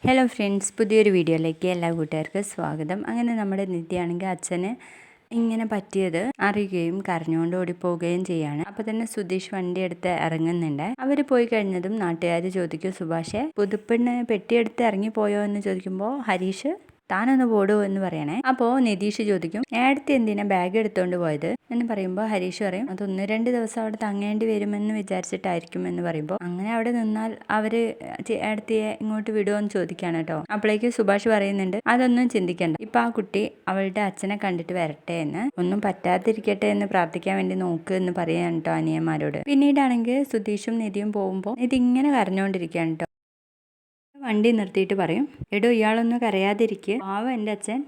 Hello friends, പുതിയൊരു വീഡിയോയിലേക്ക് എല്ലാ കൂട്ടുകാർക്കും സ്വാഗതം. അങ്ങനെ നമ്മുടെ നിധിയാണെങ്കിൽ അച്ഛന് ഇങ്ങനെ പറ്റിയത് അറിയുകയും കരഞ്ഞുകൊണ്ട് ഓടിപ്പോവുകയും ചെയ്യാണ്. അപ്പൊ തന്നെ സുധീഷ് വണ്ടി എടുത്ത് ഇറങ്ങുന്നുണ്ട്. അവര് പോയി കഴിഞ്ഞതും നാട്ടുകാർ ചോദിക്കും, സുഭാഷെ പുതുപ്പെണ്ണ് പെട്ടിയെടുത്ത് ഇറങ്ങിപ്പോയോ എന്ന് ചോദിക്കുമ്പോൾ ഹരീഷ് താനൊന്ന് പോടൂ എന്ന് പറയണേ. അപ്പോൾ നിതീഷ് ചോദിക്കും, ഏടത്തി എന്തിനാ ബാഗ് എടുത്തോണ്ട് പോയത് എന്ന് പറയുമ്പോൾ ഹരീഷ് പറയും, അത് 1-2 ദിവസം അവിടെ തങ്ങേണ്ടി വരുമെന്ന് വിചാരിച്ചിട്ടായിരിക്കും എന്ന് പറയുമ്പോൾ, അങ്ങനെ അവിടെ നിന്നാൽ അവര് ഏടത്തിയെ ഇങ്ങോട്ട് വിടുമോ എന്ന് ചോദിക്കാണ് കേട്ടോ. അപ്പോഴേക്ക് സുഭാഷ് പറയുന്നുണ്ട്, അതൊന്നും ചിന്തിക്കണ്ട, ഇപ്പൊ ആ കുട്ടി അവളുടെ അച്ഛനെ കണ്ടിട്ട് വരട്ടെ എന്ന്, ഒന്നും പറ്റാതിരിക്കട്ടെ എന്ന് പ്രാർത്ഥിക്കാൻ വേണ്ടി നോക്ക് എന്ന് പറയാൻ കേട്ടോ അനിയന്മാരോട്. പിന്നീടാണെങ്കിൽ സുധീഷും നിധിയും പോകുമ്പോൾ നിധി ഇങ്ങനെ കരഞ്ഞുകൊണ്ടിരിക്കുകയാണ് കേട്ടോ. വണ്ടി നിർത്തിയിട്ട് പറയും, എടോ ഇയാളൊന്നും കരയാതിരിക്കുക, പാവം എൻ്റെ അച്ഛൻ,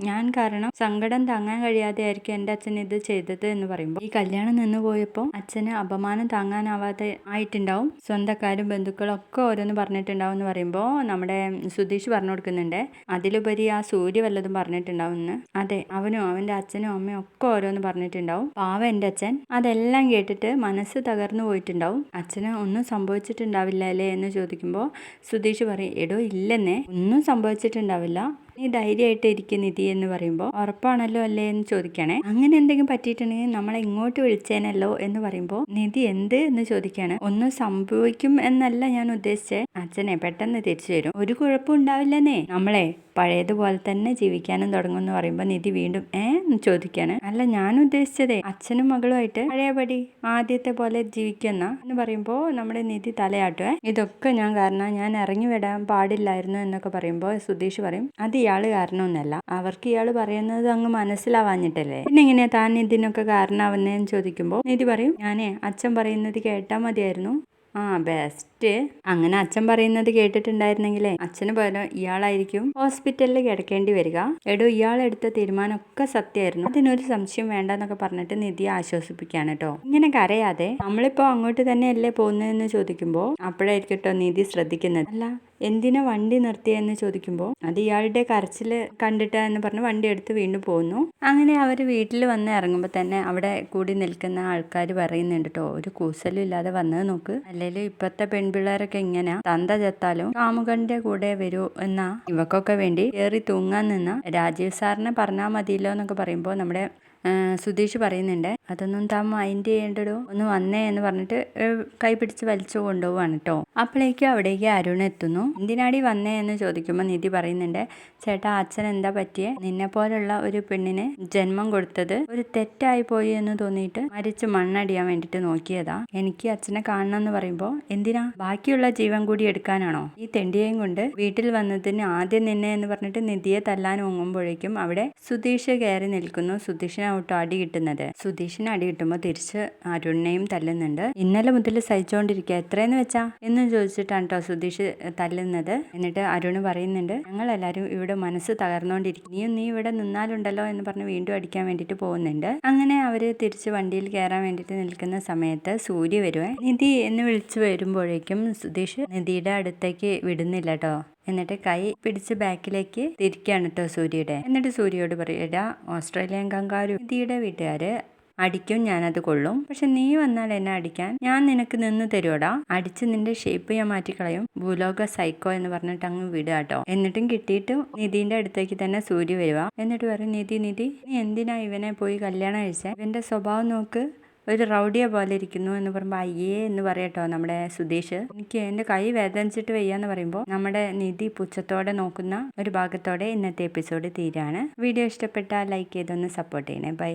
ഞാൻ കാരണം സങ്കടം താങ്ങാൻ കഴിയാതെ ആയിരിക്കും എൻ്റെ അച്ഛൻ ഇത് ചെയ്തത് എന്ന് പറയുമ്പോൾ, ഈ കല്യാണം നിന്ന് പോയപ്പോൾ അച്ഛന് അപമാനം താങ്ങാനാവാതെ ആയിട്ടുണ്ടാവും, സ്വന്തക്കാരും ബന്ധുക്കളും ഒക്കെ ഓരോന്ന് പറഞ്ഞിട്ടുണ്ടാവും എന്ന് പറയുമ്പോൾ നമ്മുടെ സുധീഷ് പറഞ്ഞു കൊടുക്കുന്നുണ്ട്, അതിലുപരി ആ സൂര്യ വല്ലതും പറഞ്ഞിട്ടുണ്ടാവും എന്ന്. അതെ, അവനും അവൻ്റെ അച്ഛനും അമ്മയും ഒക്കെ ഓരോന്ന് പറഞ്ഞിട്ടുണ്ടാവും, പാവം എൻ്റെ അച്ഛൻ. അതെല്ലാം കേട്ടിട്ട് മനസ്സ് തകർന്നു പോയിട്ടുണ്ടാവും, അച്ഛന് ഒന്നും സംഭവിച്ചിട്ടുണ്ടാവില്ല അല്ലേ എന്ന് ചോദിക്കുമ്പോൾ സുധീഷ് പറയും, എടോ ഇല്ലെന്നേ, ഒന്നും സംഭവിച്ചിട്ടുണ്ടാവില്ല, നീ ധൈര്യമായിട്ട് ഇരിക്കും നിധി എന്ന് പറയുമ്പോൾ, ഉറപ്പാണല്ലോ അല്ലേ എന്ന് ചോദിക്കണേ. അങ്ങനെ എന്തെങ്കിലും പറ്റിയിട്ടുണ്ടെങ്കിൽ നമ്മളെ ഇങ്ങോട്ട് വിളിച്ചേനല്ലോ എന്ന് പറയുമ്പോൾ നിധി എന്ത് എന്ന് ചോദിക്കാണ്. ഒന്നും സംഭവിക്കും എന്നല്ല ഞാൻ ഉദ്ദേശിച്ചത്, അച്ഛനെ പെട്ടെന്ന് തിരിച്ചു വരും, ഒരു കുഴപ്പം ഉണ്ടാവില്ലെന്നേ, നമ്മളെ പഴയതുപോലെ തന്നെ ജീവിക്കാനും തുടങ്ങും എന്ന് പറയുമ്പോൾ നിധി വീണ്ടും എന്ന് ചോദിക്കാണ്. അല്ല, ഞാൻ ഉദ്ദേശിച്ചതേ അച്ഛനും മകളുമായിട്ട് പഴയപടി ആദ്യത്തെ പോലെ ജീവിക്കുന്ന എന്ന് പറയുമ്പോൾ നമ്മുടെ നിധി തലയാട്ടുവേ, ഇതൊക്കെ ഞാൻ കാരണം, ഞാൻ ഇറങ്ങി വിടാൻ പാടില്ലായിരുന്നു എന്നൊക്കെ പറയുമ്പോൾ സുധീഷ് പറയും, അത് ഇയാള് കാരണമൊന്നല്ല, അവർക്ക് ഇയാള് പറയുന്നത് അങ്ങ് മനസ്സിലാവാഞ്ഞിട്ടല്ലേ, പിന്നെ എങ്ങനെയാ താൻ ഇതിനൊക്കെ കാരണമാവുന്നതെന്ന് ചോദിക്കുമ്പോൾ നിധി പറയും, ഞാനേ അച്ഛൻ പറയുന്നത് കേട്ടാൽ മതിയായിരുന്നു. ബെസ്റ്റ്. അങ്ങനെ അച്ഛൻ പറയുന്നത് കേട്ടിട്ടുണ്ടായിരുന്നെങ്കിലേ അച്ഛന് പകരം ഇയാളായിരിക്കും ഹോസ്പിറ്റലിൽ കിടക്കേണ്ടി വരിക. എടോ ഇയാളെടുത്ത തീരുമാനമൊക്കെ സത്യമായിരുന്നു, അതിനൊരു സംശയം വേണ്ടെന്നൊക്കെ പറഞ്ഞിട്ട് നിധിയെ ആശ്വസിപ്പിക്കുകയാണ് കേട്ടോ. ഇങ്ങനെ കരയാതെ നമ്മളിപ്പോ അങ്ങോട്ട് തന്നെയല്ലേ പോകുന്നതെന്ന് ചോദിക്കുമ്പോൾ അപ്പോഴായിരിക്കും കേട്ടോ നിധി ശ്രദ്ധിക്കുന്നത്. അല്ല, എന്തിനാ വണ്ടി നിർത്തിയെന്ന് ചോദിക്കുമ്പോൾ അത് ഇയാളുടെ കരച്ചില് കണ്ടിട്ട് എന്ന് പറഞ്ഞ് വണ്ടി എടുത്ത് വീണ്ടും പോകുന്നു. അങ്ങനെ അവർ വീട്ടിൽ വന്ന് ഇറങ്ങുമ്പോൾ തന്നെ അവിടെ കൂടി നിൽക്കുന്ന ആൾക്കാർ പറയുന്നുണ്ട് കേട്ടോ, ഒരു കൂസലും ഇല്ലാതെ വന്നത് നോക്ക്, അല്ലേലും ഇപ്പത്തെ പെൺപിള്ളേരൊക്കെ ഇങ്ങനെ തന്ത ചത്താലും കാമുകന്റെ കൂടെ വരൂ എന്നാ ഇവക്കൊക്കെ വേണ്ടി കയറി തൂങ്ങാൻ നിന്ന രാജീവ് സാറിനെ പറഞ്ഞാൽ മതിയല്ലോ എന്നൊക്കെ പറയുമ്പോൾ നമ്മുടെ സുധീഷ് പറയുന്നുണ്ട്, അതൊന്നും താൻ മൈൻഡ് ചെയ്യേണ്ടടോ, ഒന്ന് വന്നേ എന്ന് പറഞ്ഞിട്ട് കൈ പിടിച്ച് വലിച്ചു കൊണ്ടുപോവാണ് കേട്ടോ. അപ്പോഴേക്കും അവിടേക്ക് അരുൺ എത്തുന്നു. എന്തിനാടി വന്നേ എന്ന് ചോദിക്കുമ്പോൾ നിധി പറയുന്നുണ്ട്, ചേട്ടാ അച്ഛൻ എന്താ പറ്റിയേ, നിന്നെ പോലുള്ള ഒരു പെണ്ണിന് ജന്മം കൊടുത്തത് ഒരു തെറ്റായി പോയി എന്ന് തോന്നിയിട്ട് മരിച്ച് മണ്ണടിയാൻ വേണ്ടിട്ട് നോക്കിയതാ, എനിക്ക് അച്ഛനെ കാണണം എന്ന് പറയുമ്പോൾ, എന്തിനാ ബാക്കിയുള്ള ജീവൻ കൂടി എടുക്കാനാണോ ഈ തെണ്ടിയേയും കൊണ്ട് വീട്ടിൽ വന്നതിന് ആദ്യം നിന്നെ എന്ന് പറഞ്ഞിട്ട് നിധിയെ തല്ലാൻ ഒങ്ങുമ്പോഴേക്കും അവിടെ സുധീഷ് കയറി നിൽക്കുന്നു. സുധീഷിനെ ഔട്ടോ അടി കിട്ടുന്നത്. സുധീഷിന് അടി കിട്ടുമ്പോൾ തിരിച്ച് അരുണിനെയും തല്ലുന്നുണ്ട്. ഇന്നലെ മുതൽ സഹിച്ചുകൊണ്ടിരിക്കുക, എത്രയെന്ന് വെച്ചാ എന്ന് ചോദിച്ചിട്ടാണ് കേട്ടോ സുധീഷ് തല്ലുന്നത്. എന്നിട്ട് അരുണ് പറയുന്നുണ്ട്, ഞങ്ങളെല്ലാരും ഇവിടെ മനസ്സ് തകർന്നുകൊണ്ടിരിക്കും, നീ ഇവിടെ നിന്നാലുണ്ടല്ലോ എന്ന് പറഞ്ഞ് വീണ്ടും അടിക്കാൻ വേണ്ടിട്ട് പോകുന്നുണ്ട്. അങ്ങനെ അവര് തിരിച്ച് വണ്ടിയിൽ കയറാൻ വേണ്ടിട്ട് നിൽക്കുന്ന സമയത്ത് സൂര്യ വരുവേ. നിധി എന്ന് വിളിച്ചു വരുമ്പോഴേക്കും സുധീഷ് നിധിയുടെ അടുത്തേക്ക് വിടുന്നില്ല കേട്ടോ. എന്നിട്ട് കൈ പിടിച്ച് ബാക്കിലേക്ക് തിരിക്കാണ് കേട്ടോ സൂര്യയുടെ. എന്നിട്ട് സൂര്യയോട് പറയുക, ഓസ്ട്രേലിയൻ കങ്കാരു, നിധിയുടെ വീട്ടുകാര് അടിക്കും, ഞാനത് കൊള്ളും, പക്ഷെ നീ വന്നാൽ എന്നെ അടിക്കാൻ ഞാൻ നിനക്ക് നിന്ന് തരുവോടാ, അടിച്ച് നിന്റെ ഷേപ്പ് ഞാൻ മാറ്റിക്കളയും, ഭൂലോക സൈക്കോ എന്ന് പറഞ്ഞിട്ട് അങ്ങ് വിടുക കേട്ടോ. എന്നിട്ടും കിട്ടിയിട്ടും നിധിന്റെ അടുത്തേക്ക് തന്നെ സൂര്യ വരുക. എന്നിട്ട് പറയും, നിധി നീ എന്തിനാ ഇവനെ പോയി കല്യാണം കഴിച്ചേ, ഇവന്റെ സ്വഭാവം നോക്ക്, ഒരു റൗഡിയെ പോലെ ഇരിക്കുന്നു എന്ന് പറയുമ്പോൾ അയ്യേ എന്ന് പറയട്ടോ നമ്മുടെ സുധീഷ്, എനിക്ക് എൻ്റെ കൈ വേദനിച്ചിട്ട് വയ്യാന്ന് പറയുമ്പോൾ നമ്മുടെ നിധി പുച്ഛത്തോടെ നോക്കുന്ന ഒരു ഭാഗത്തോടെ ഇന്നത്തെ എപ്പിസോഡ് തീരാണ്. വീഡിയോ ഇഷ്ടപ്പെട്ടാൽ ലൈക്ക് ചെയ്തൊന്ന് സപ്പോർട്ട് ചെയ്യണേ. ബൈ.